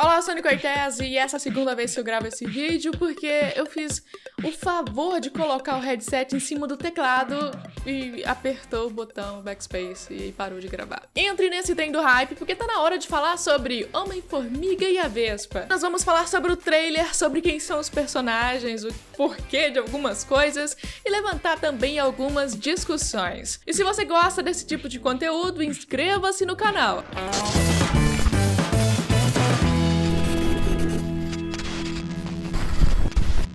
Olá, eu sou a Nicole Tese e essa é a segunda vez que eu gravo esse vídeo porque eu fiz o favor de colocar o headset em cima do teclado e apertou o botão backspace e parou de gravar. Entre nesse trem do hype porque tá na hora de falar sobre Homem-Formiga e a Vespa. Nós vamos falar sobre o trailer, sobre quem são os personagens, o porquê de algumas coisas e levantar também algumas discussões. E se você gosta desse tipo de conteúdo, inscreva-se no canal.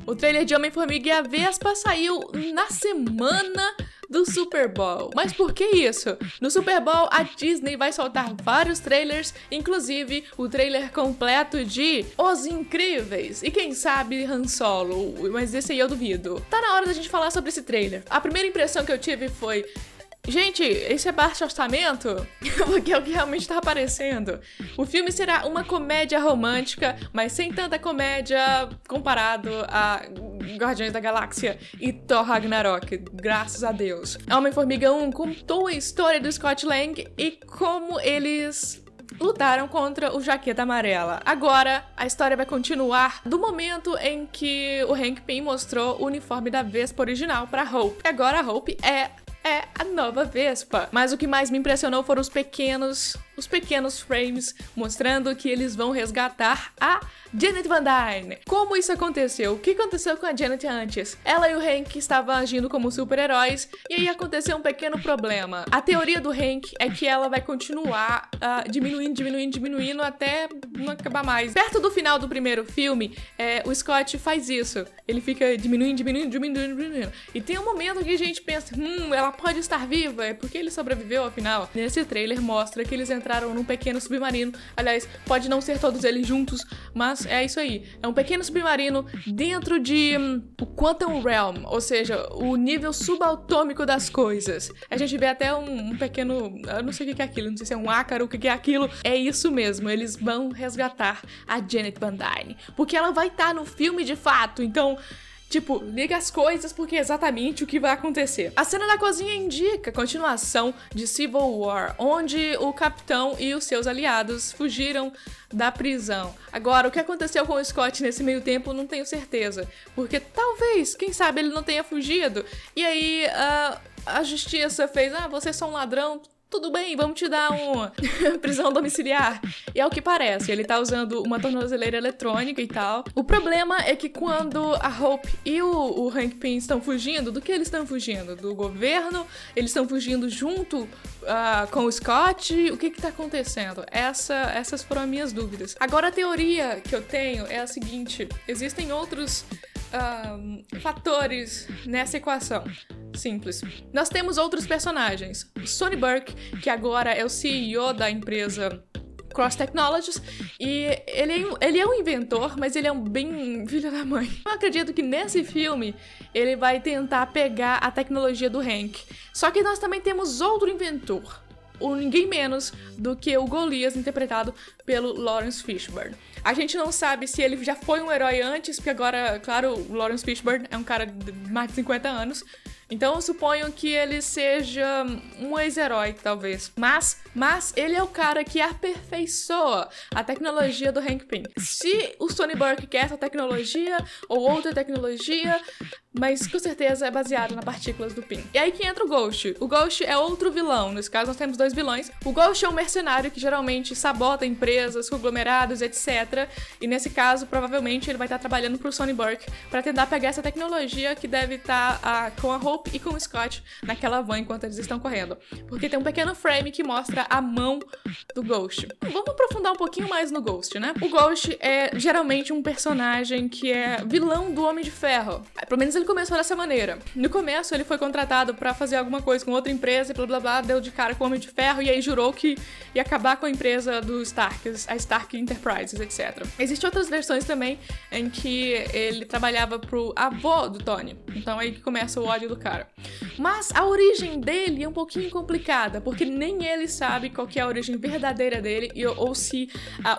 O trailer de Homem-Formiga e a Vespa saiu na semana do Super Bowl. Mas por que isso? No Super Bowl, a Disney vai soltar vários trailers, inclusive o trailer completo de Os Incríveis. E quem sabe Han Solo, mas esse aí eu duvido. Tá na hora da gente falar sobre esse trailer. A primeira impressão que eu tive foi: gente, esse é baixo orçamento? Porque é o que realmente tá aparecendo. O filme será uma comédia romântica, mas sem tanta comédia comparado a Guardiões da Galáxia e Thor Ragnarok, graças a Deus. Homem-Formiga 1 contou a história do Scott Lang e como eles lutaram contra o Jaqueta Amarela. Agora, a história vai continuar do momento em que o Hank Pym mostrou o uniforme da Vespa original pra Hope. Agora a Hope é a nova Vespa. Mas o que mais me impressionou foram os pequenos frames mostrando que eles vão resgatar a Janet Van Dyne. Como isso aconteceu? O que aconteceu com a Janet antes? Ela e o Hank estavam agindo como super-heróis e aí aconteceu um pequeno problema. A teoria do Hank é que ela vai continuar diminuindo até não acabar mais. Perto do final do primeiro filme, o Scott faz isso. Ele fica diminuindo. E tem um momento que a gente pensa, ela pode estar viva, é porque ele sobreviveu ao final. Nesse trailer mostra que eles entraram num pequeno submarino. Aliás, pode não ser todos eles juntos, mas é isso aí. É um pequeno submarino dentro de o Quantum Realm, ou seja, o nível subatômico das coisas. A gente vê até um pequeno, eu não sei o que é aquilo, não sei se é um ácaro, o que é aquilo. É isso mesmo, eles vão resgatar a Janet Van Dyne, porque ela vai estar no filme de fato, então tipo, liga as coisas porque é exatamente o que vai acontecer. A cena da cozinha indica a continuação de Civil War, onde o capitão e os seus aliados fugiram da prisão. Agora, o que aconteceu com o Scott nesse meio tempo, não tenho certeza. Porque talvez, quem sabe, ele não tenha fugido. E aí, a justiça fez, você é só um ladrão, tudo bem, vamos te dar uma prisão domiciliar. E é o que parece, ele tá usando uma tornozeleira eletrônica e tal. O problema é que quando a Hope e o Hank Pym estão fugindo, do que eles estão fugindo? Do governo? Eles estão fugindo junto com o Scott? O que tá acontecendo? Essas foram as minhas dúvidas. Agora a teoria que eu tenho é a seguinte: existem outros fatores nessa equação. Simples. Nós temos outros personagens. O Sonny Burke, que agora é o CEO da empresa Cross Technologies, e ele é um inventor, mas ele é um bem filho da mãe. Eu acredito que nesse filme ele vai tentar pegar a tecnologia do Hank. Só que nós também temos outro inventor, ou ninguém menos do que o Golias, interpretado pelo Laurence Fishburne. A gente não sabe se ele já foi um herói antes, porque agora, claro, o Laurence Fishburne é um cara de mais de 50 anos, então eu suponho que ele seja um ex-herói, talvez. Mas ele é o cara que aperfeiçoa a tecnologia do Hank Pym. Se o Sonny Burke quer essa tecnologia ou outra tecnologia, mas com certeza é baseado nas partículas do Pym. E aí que entra o Ghost. O Ghost é outro vilão. Nesse caso, nós temos dois vilões. O Ghost é um mercenário que geralmente sabota empresas, conglomerados, etc. E nesse caso, provavelmente, ele vai estar trabalhando pro Sonny Burke para tentar pegar essa tecnologia que deve estar com a Hope e com o Scott naquela van enquanto eles estão correndo. Porque tem um pequeno frame que mostra a mão do Ghost. Vamos aprofundar um pouquinho mais no Ghost, né? O Ghost é geralmente um personagem que é vilão do Homem de Ferro. Pelo menos ele começou dessa maneira. No começo, ele foi contratado pra fazer alguma coisa com outra empresa e blá blá blá, deu de cara com o Homem de Ferro e aí jurou que ia acabar com a empresa dos Starks, a Stark Enterprises, etc. Existem outras versões também em que ele trabalhava pro avô do Tony. Então aí que começa o ódio do cara. Mas a origem dele é um pouquinho complicada, porque nem ele sabe qual que é a origem verdadeira dele ou se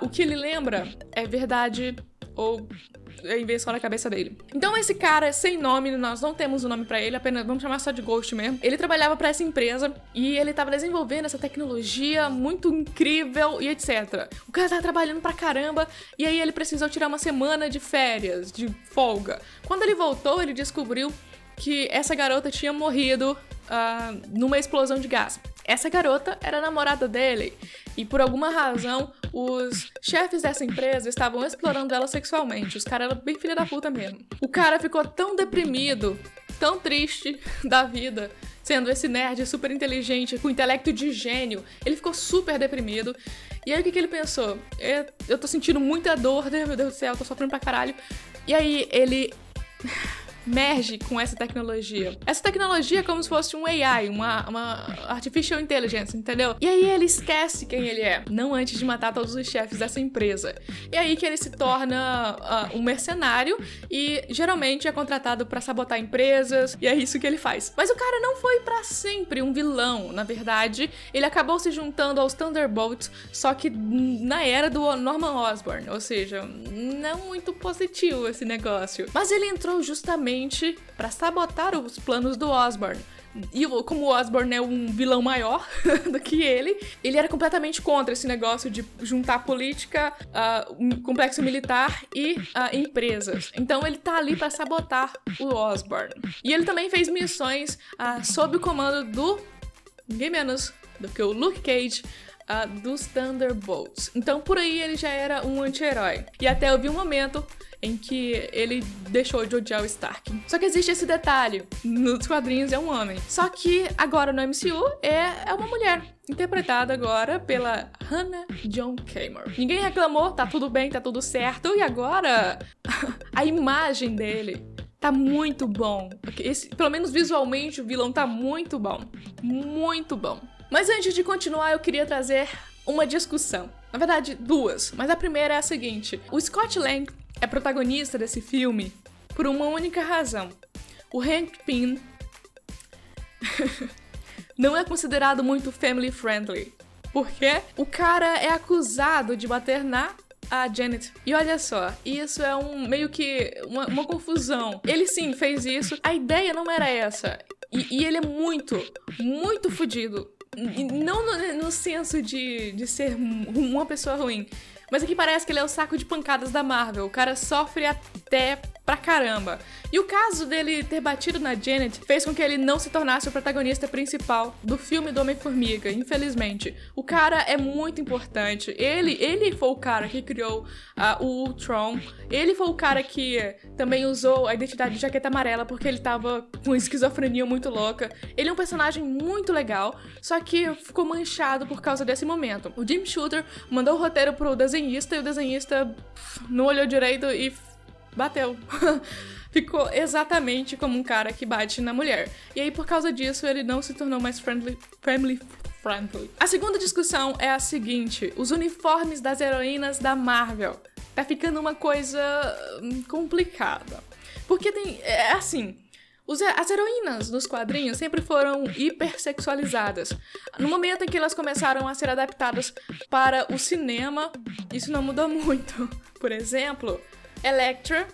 o que ele lembra é verdade ou invenção na cabeça dele. Então esse cara sem nome, nós não temos um nome pra ele, apenas vamos chamar só de Ghost mesmo. Ele trabalhava pra essa empresa e ele tava desenvolvendo essa tecnologia muito incrível e etc. O cara tava trabalhando pra caramba e aí ele precisou tirar uma semana de férias, de folga. Quando ele voltou, ele descobriu que essa garota tinha morrido numa explosão de gás. Essa garota era a namorada dele e por alguma razão os chefes dessa empresa estavam explorando ela sexualmente. Os caras eram bem filha da puta mesmo. O cara ficou tão deprimido, tão triste da vida, sendo esse nerd super inteligente, com intelecto de gênio. Ele ficou super deprimido. E aí o que ele pensou? Eu tô sentindo muita dor, meu Deus do céu, tô sofrendo pra caralho. E aí ele merge com essa tecnologia. Essa tecnologia é como se fosse um AI, uma Artificial Intelligence, entendeu? E aí ele esquece quem ele é, não antes de matar todos os chefes dessa empresa. E aí que ele se torna um mercenário e geralmente é contratado pra sabotar empresas, e é isso que ele faz. Mas o cara não foi pra sempre um vilão, na verdade, ele acabou se juntando aos Thunderbolts, só que na era do Norman Osborn, ou seja, não muito positivo esse negócio. Mas ele entrou justamente para sabotar os planos do Osborn. E como o Osborn é um vilão maior do que ele era completamente contra esse negócio de juntar política, um complexo militar e empresas. Então ele tá ali para sabotar o Osborn. E ele também fez missões sob o comando do ninguém menos do que o Luke Cage, dos Thunderbolts. Então por aí ele já era um anti-herói. E até houve um momento em que ele deixou de odiar o Stark. Só que existe esse detalhe, nos quadrinhos é um homem. Só que agora no MCU é uma mulher, interpretada agora pela Hannah John Cameron. Ninguém reclamou, tá tudo bem, tá tudo certo, e agora a imagem dele tá muito bom. Pelo menos visualmente o vilão tá muito bom. Muito bom. Mas antes de continuar, eu queria trazer uma discussão. Na verdade, duas. Mas a primeira é a seguinte. O Scott Lang é protagonista desse filme por uma única razão. O Hank Pym não é considerado muito family friendly. Porque o cara é acusado de bater na Janet. E olha só, isso é meio que uma confusão. Ele sim fez isso, a ideia não era essa. E ele é muito, muito fodido. Não no senso de ser uma pessoa ruim, mas aqui parece que ele é o saco de pancadas da Marvel. O cara sofre até pra caramba. E o caso dele ter batido na Janet fez com que ele não se tornasse o protagonista principal do filme do Homem-Formiga, infelizmente. O cara é muito importante. Ele foi o cara que criou o Ultron. Ele foi o cara que também usou a identidade de Jaqueta Amarela porque ele tava com esquizofrenia muito louca. Ele é um personagem muito legal, só que ficou manchado por causa desse momento. O Jim Shooter mandou o roteiro pro desenhista e o desenhista não olhou direito e bateu. Ficou exatamente como um cara que bate na mulher. E aí, por causa disso, ele não se tornou mais family friendly. A segunda discussão é a seguinte: os uniformes das heroínas da Marvel. Tá ficando uma coisa complicada. Porque as heroínas dos quadrinhos sempre foram hipersexualizadas. No momento em que elas começaram a ser adaptadas para o cinema, isso não mudou muito. Por exemplo, Elektra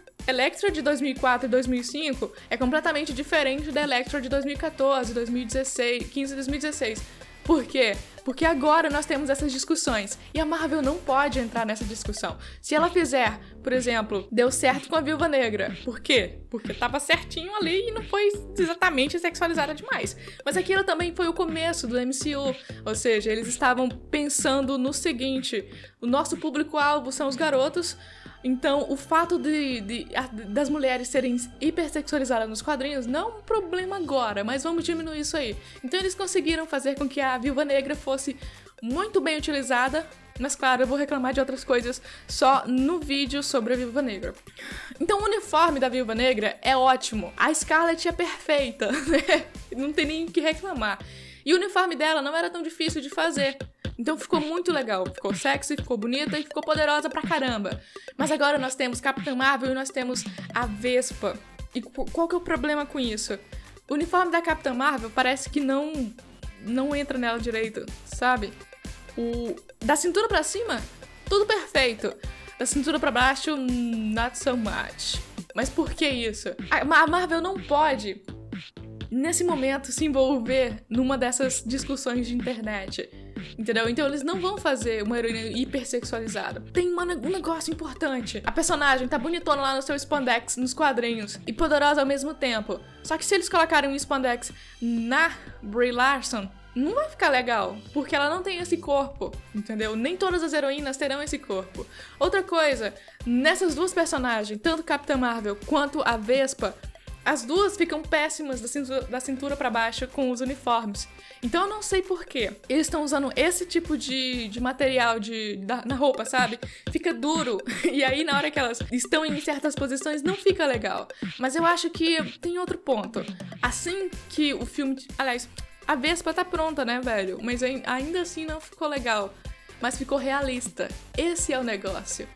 de 2004 e 2005 é completamente diferente da Elektra de 2014, 2016, 15 e 2016. Por quê? Porque agora nós temos essas discussões e a Marvel não pode entrar nessa discussão. Se ela fizer, por exemplo, deu certo com a Viúva Negra. Por quê? Porque tava certinho ali e não foi exatamente sexualizada demais. Mas aquilo também foi o começo do MCU, ou seja, eles estavam pensando no seguinte: o nosso público-alvo são os garotos. Então, o fato das mulheres serem hipersexualizadas nos quadrinhos não é um problema agora, mas vamos diminuir isso aí. Então, eles conseguiram fazer com que a Viúva Negra fosse muito bem utilizada, mas claro, eu vou reclamar de outras coisas só no vídeo sobre a Viúva Negra. Então, o uniforme da Viúva Negra é ótimo. A Scarlet é perfeita, né? Não tem nem o que reclamar. E o uniforme dela não era tão difícil de fazer. Então ficou muito legal, ficou sexy, ficou bonita e ficou poderosa pra caramba. Mas agora nós temos Capitã Marvel e nós temos a Vespa. E qual que é o problema com isso? O uniforme da Capitã Marvel parece que não entra nela direito, sabe? Da cintura pra cima, tudo perfeito. Da cintura pra baixo, not so much. Mas por que isso? A Marvel não pode, nesse momento, se envolver numa dessas discussões de internet. Entendeu? Então eles não vão fazer uma heroína hipersexualizada. Tem um negócio importante. A personagem tá bonitona lá no seu spandex, nos quadrinhos, e poderosa ao mesmo tempo. Só que se eles colocarem um spandex na Brie Larson, não vai ficar legal, porque ela não tem esse corpo, entendeu? Nem todas as heroínas terão esse corpo. Outra coisa, nessas duas personagens, tanto Capitã Marvel quanto a Vespa, as duas ficam péssimas da cintura pra baixo com os uniformes. Então eu não sei porquê. Eles estão usando esse tipo de material na roupa, sabe? Fica duro. E aí na hora que elas estão em certas posições não fica legal. Mas eu acho que tem outro ponto. Assim que o filme... Aliás, a Vespa tá pronta, né, velho? Mas ainda assim não ficou legal. Mas ficou realista. Esse é o negócio.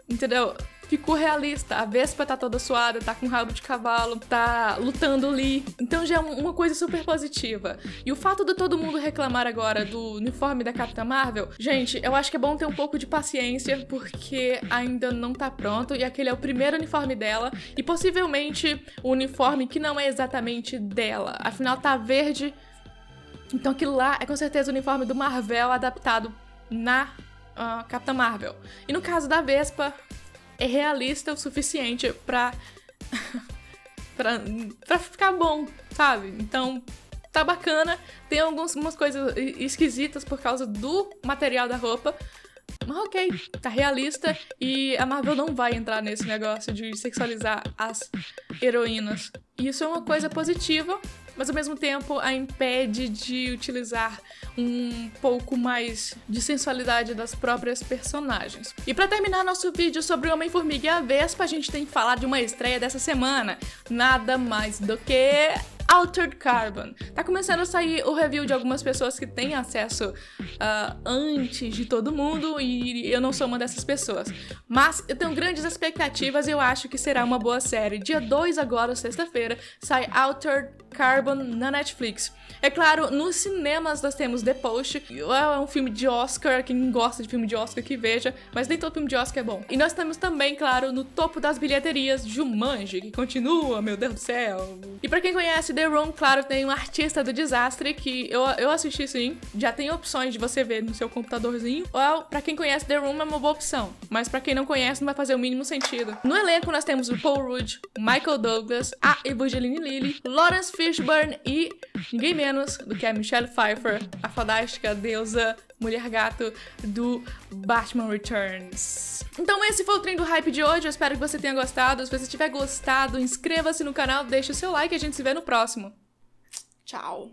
Entendeu? Ficou realista. A Vespa tá toda suada, tá com rabo de cavalo, tá lutando ali. Então já é uma coisa super positiva. E o fato de todo mundo reclamar agora do uniforme da Capitã Marvel, gente, eu acho que é bom ter um pouco de paciência, porque ainda não tá pronto, e aquele é o primeiro uniforme dela, e possivelmente o uniforme que não é exatamente dela. Afinal, tá verde. Então aquilo lá é com certeza o uniforme do Marvel adaptado na Capitã Marvel. E no caso da Vespa, é realista o suficiente pra ficar bom, sabe? Então, tá bacana. Tem umas coisas esquisitas por causa do material da roupa. Mas ok, tá realista. E a Marvel não vai entrar nesse negócio de sexualizar as heroínas. Isso é uma coisa positiva, mas ao mesmo tempo a impede de utilizar um pouco mais de sensualidade das próprias personagens. E pra terminar nosso vídeo sobre o Homem-Formiga e a Vespa, a gente tem que falar de uma estreia dessa semana. Nada mais do que Altered Carbon. Tá começando a sair o review de algumas pessoas que têm acesso antes de todo mundo, e eu não sou uma dessas pessoas. Mas eu tenho grandes expectativas e eu acho que será uma boa série. Dia 2 agora, sexta-feira, sai Altered Carbon na Netflix. É claro, nos cinemas nós temos The Post. É um filme de Oscar, quem gosta de filme de Oscar que veja, mas nem todo filme de Oscar é bom. E nós temos também, claro, no topo das bilheterias, Jumanji, que continua, meu Deus do céu. E pra quem conhece The Room, claro, tem um Artista do Desastre, que eu assisti sim. Já tem opções de você ver no seu computadorzinho. Ou, pra quem conhece The Room, é uma boa opção. Mas pra quem não conhece, não vai fazer o mínimo sentido. No elenco nós temos o Paul Rudd, Michael Douglas, a Evangeline Lilly, Lawrence Fishburne e ninguém menos do que a Michelle Pfeiffer, a fantástica deusa mulher gato do Batman Returns. Então esse foi o Trem do Hype de hoje, eu espero que você tenha gostado. Se você tiver gostado, inscreva-se no canal, deixe o seu like e a gente se vê no próximo. Tchau!